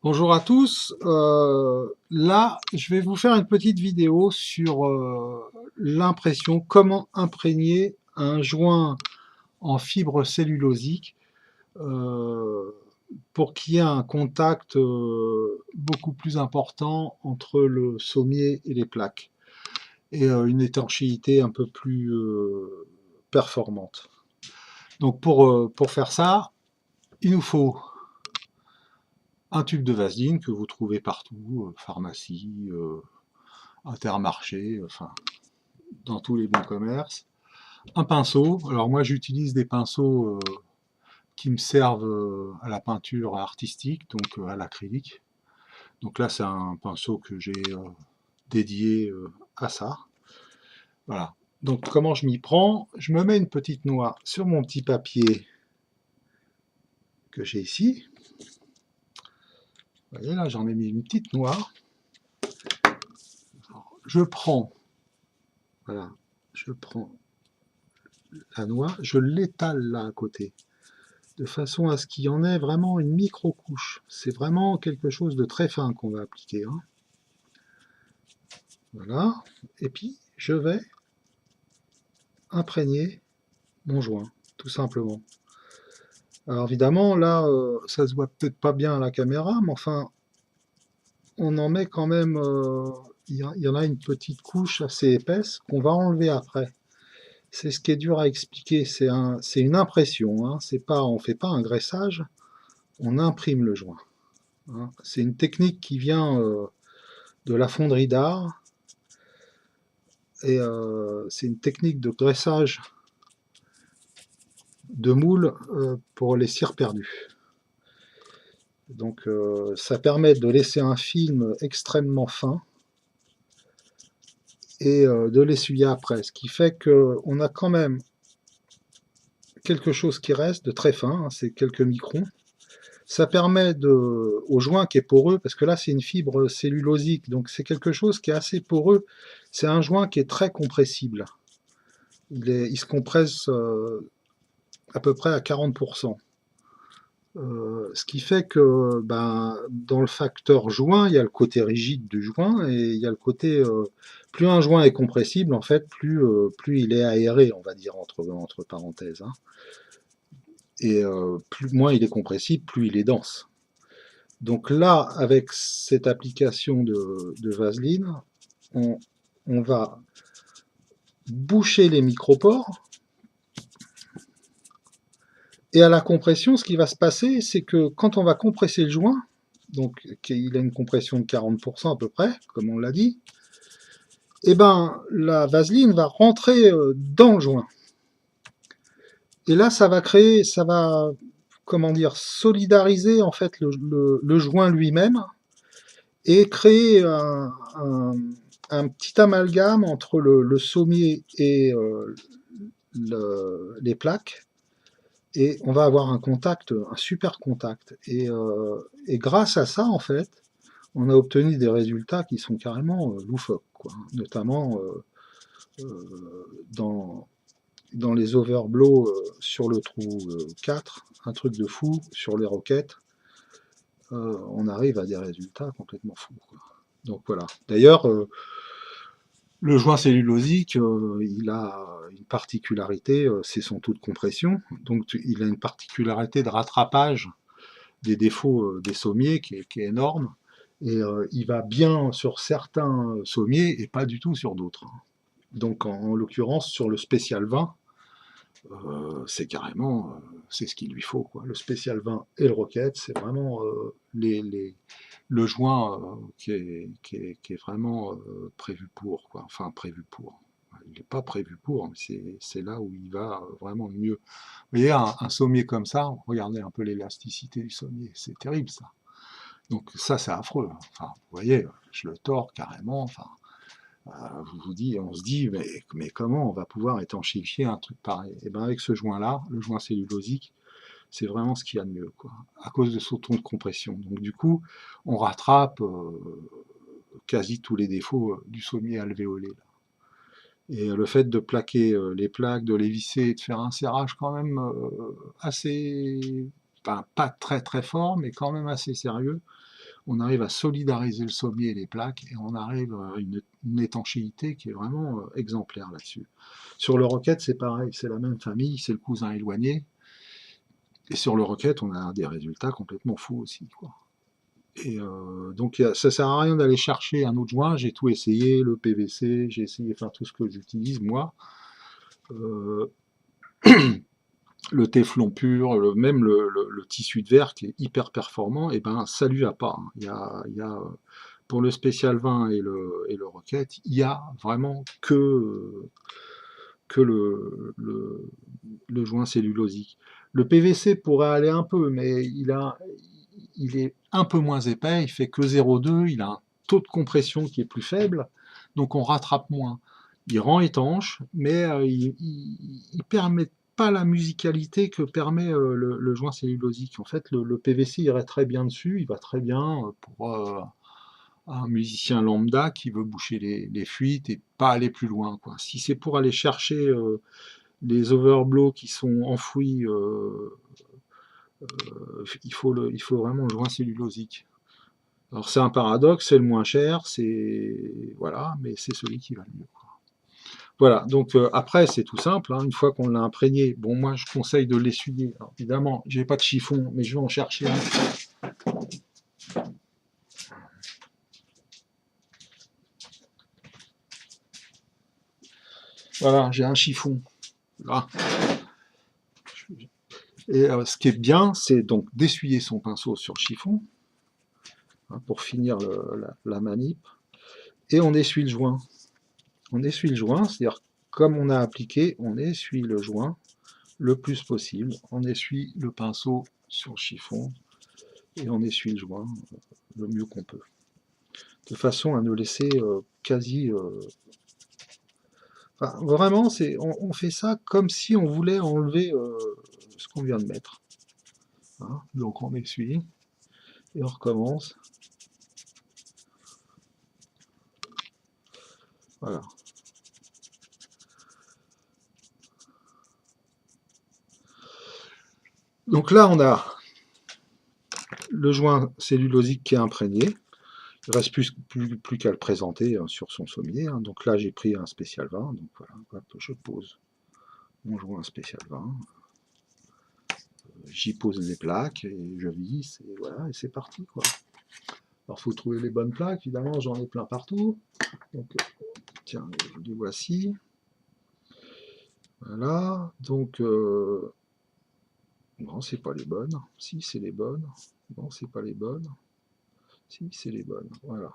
Bonjour à tous. Là, je vais vous faire une petite vidéo sur l'impression, comment imprégner un joint en fibre cellulosique euh, pour qu'il y ait un contact beaucoup plus important entre le sommier et les plaques et une étanchéité un peu plus performante. Donc pour faire ça, il nous faut un tube de Vaseline que vous trouvez partout, pharmacie, Intermarché, enfin dans tous les bons commerces. Un pinceau, alors moi j'utilise des pinceaux qui me servent à la peinture artistique, donc à l'acrylique. Donc là c'est un pinceau que j'ai dédié à ça. Voilà. Donc comment je m'y prends? Je me mets une petite noix sur mon petit papier que j'ai ici. Vous voyez là, j'en ai mis une petite noix. Je prends, voilà, je prends la noix, je l'étale là à côté, de façon à ce qu'il y en ait vraiment une micro-couche. C'est vraiment quelque chose de très fin qu'on va appliquer, hein. Voilà. Et puis, je vais imprégner mon joint, tout simplement. Alors évidemment, là, ça se voit peut-être pas bien à la caméra, mais enfin, on en met quand même... il y en a une petite couche assez épaisse qu'on va enlever après. C'est ce qui est dur à expliquer, c'est une impression, hein. C'est pas, on ne fait pas un graissage, on imprime le joint, hein. C'est une technique qui vient de la fonderie d'art, et c'est une technique de graissage de moule pour les cires perdues. Donc ça permet de laisser un film extrêmement fin et de l'essuyer après, ce qui fait qu'on a quand même quelque chose qui reste de très fin, hein, c'est quelques microns. Ça permet au joint qui est poreux, parce que là c'est une fibre cellulosique, donc c'est quelque chose qui est assez poreux, c'est un joint qui est très compressible. Il se compresse à peu près à 40%. Ce qui fait que ben, dans le facteur joint, il y a le côté rigide du joint et il y a le côté... plus un joint est compressible, en fait, plus il est aéré, on va dire, entre parenthèses, hein. Et moins il est compressible, plus il est dense. Donc là, avec cette application de Vaseline, on, on va boucher les micropores. Et à la compression, ce qui va se passer, c'est que quand on va compresser le joint, donc il a une compression de 40% à peu près, comme on l'a dit, et ben la vaseline va rentrer dans le joint. Et là, ça va créer, ça va, comment dire, solidariser en fait le joint lui-même et créer un petit amalgame entre le sommier et les plaques, et on va avoir un contact, un super contact. Et grâce à ça, en fait, on a obtenu des résultats qui sont carrément loufoques, quoi. Notamment dans, dans les overblows sur le trou 4, un truc de fou sur les roquettes. On arrive à des résultats complètement fous, quoi. Donc voilà. D'ailleurs, le joint cellulosique, il a une particularité, c'est son taux de compression. Donc il a une particularité de rattrapage des défauts des sommiers qui est énorme. Et il va bien sur certains sommiers et pas du tout sur d'autres. Donc en l'occurrence sur le spécial 20, c'est carrément c'est ce qu'il lui faut, quoi. Le spécial 20 et le roquette, c'est vraiment le joint qui est vraiment prévu pour, quoi. Enfin prévu pour. Il n'est pas prévu pour, mais c'est là où il va vraiment le mieux. Vous voyez, un sommier comme ça, regardez un peu l'élasticité du sommier, c'est terrible ça. Donc ça, c'est affreux. Enfin, vous voyez, je le tords carrément. Enfin, on se dit, mais comment on va pouvoir étanchéifier un truc pareil? Et bien avec ce joint-là, le joint cellulosique, c'est vraiment ce qu'il y a de mieux, quoi, à cause de son ton de compression. Donc du coup, on rattrape quasi tous les défauts du sommier alvéolé, là. Et le fait de plaquer les plaques, de les visser, de faire un serrage quand même assez, enfin, pas très très fort, mais quand même assez sérieux, on arrive à solidariser le sommier et les plaques, et on arrive à une étanchéité qui est vraiment exemplaire là-dessus. Sur le Rocket, c'est pareil, c'est la même famille, c'est le cousin éloigné, et sur le Rocket, on a des résultats complètement fous aussi, quoi. Et donc ça sert à rien d'aller chercher un autre joint, j'ai tout essayé, le PVC, j'ai essayé enfin tout ce que j'utilise moi. Euh, le téflon pur, même le tissu de verre qui est hyper performant, et ben ça lui va pas, hein. Pour le spécial 20 et le Rocket, il y a vraiment que le joint cellulosique. Le PVC pourrait aller un peu, mais il est un peu moins épais, il fait que 0,2, il a un taux de compression qui est plus faible, donc on rattrape moins. Il rend étanche, mais il permet pas la musicalité que permet le joint cellulosique. En fait, le PVC irait très bien dessus, il va très bien pour un musicien lambda qui veut boucher les fuites et pas aller plus loin, quoi. Si c'est pour aller chercher les overblows qui sont enfouis, il faut vraiment le joint cellulosique. Alors c'est un paradoxe, c'est le moins cher, c'est voilà, mais c'est celui qui va le mieux, quoi. Voilà, donc après c'est tout simple, hein, une fois qu'on l'a imprégné, bon moi je conseille de l'essuyer. Alors, évidemment, j'ai pas de chiffon, mais je vais en chercher un. Voilà, j'ai un chiffon. Là. Et ce qui est bien, c'est donc d'essuyer son pinceau sur le chiffon, hein, pour finir la manip, et on essuie le joint. On essuie le joint, c'est-à-dire comme on a appliqué, on essuie le joint le plus possible. On essuie le pinceau sur le chiffon et on essuie le joint le mieux qu'on peut. De façon à ne laisser quasi... Enfin, vraiment, on fait ça comme si on voulait enlever ce qu'on vient de mettre. Hein, donc on essuie et on recommence. Voilà. Donc là, on a le joint cellulosique qui est imprégné. Il ne reste plus qu'à le présenter sur son sommier, hein. Donc là, j'ai pris un spécial 20. Donc voilà, hop, je pose mon joint spécial 20. J'y pose les plaques et je visse. Et voilà, et c'est parti, quoi. Alors, il faut trouver les bonnes plaques. Évidemment, j'en ai plein partout. Donc, tiens, les voici. Voilà. Donc, non, c'est pas les bonnes. Si, c'est les bonnes. Non, c'est pas les bonnes. Si, c'est les bonnes. Voilà.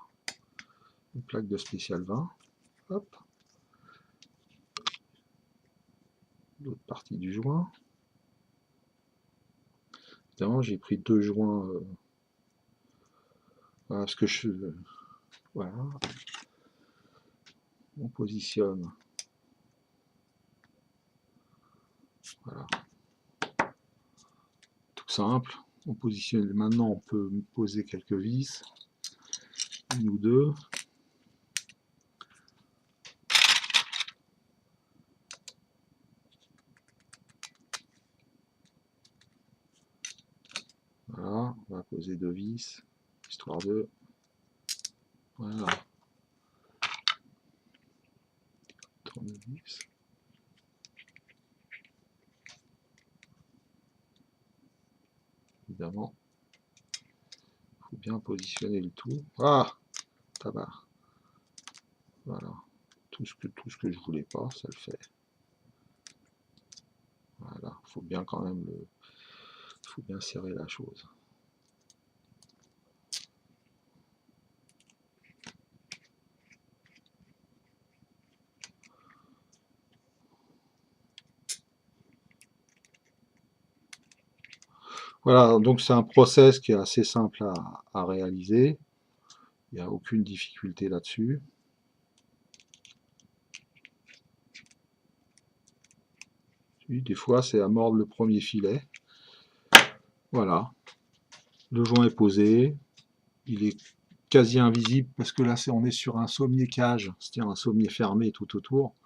Une plaque de spécial 20. Hop. L'autre partie du joint. Évidemment, j'ai pris deux joints. Voilà, parce que voilà. On positionne. Voilà. Tout simple. On positionne. Maintenant, on peut poser quelques vis. Une ou deux. Voilà, on va poser deux vis, histoire de... Voilà. Tournevis. Évidemment, il faut bien positionner le tout. Ah, tabac. Voilà. Tout ce que je voulais pas, ça le fait. Voilà, il faut bien quand même faut bien serrer la chose. Voilà, donc c'est un process qui est assez simple à réaliser. Il n'y a aucune difficulté là-dessus. Des fois, c'est à mordre le premier filet. Voilà. Le joint est posé. Il est quasi invisible parce que là, on est sur un sommier cage, c'est-à-dire un sommier fermé tout autour.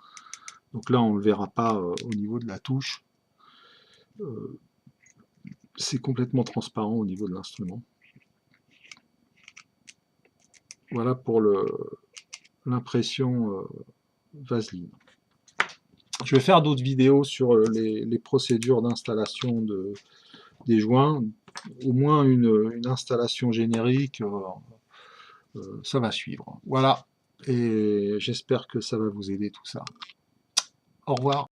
Donc là, on ne le verra pas au niveau de la touche. C'est complètement transparent au niveau de l'instrument. Voilà pour l'impression Vaseline. Je vais faire d'autres vidéos sur les procédures d'installation des joints, au moins une installation générique, ça va suivre. Voilà, et j'espère que ça va vous aider tout ça. Au revoir.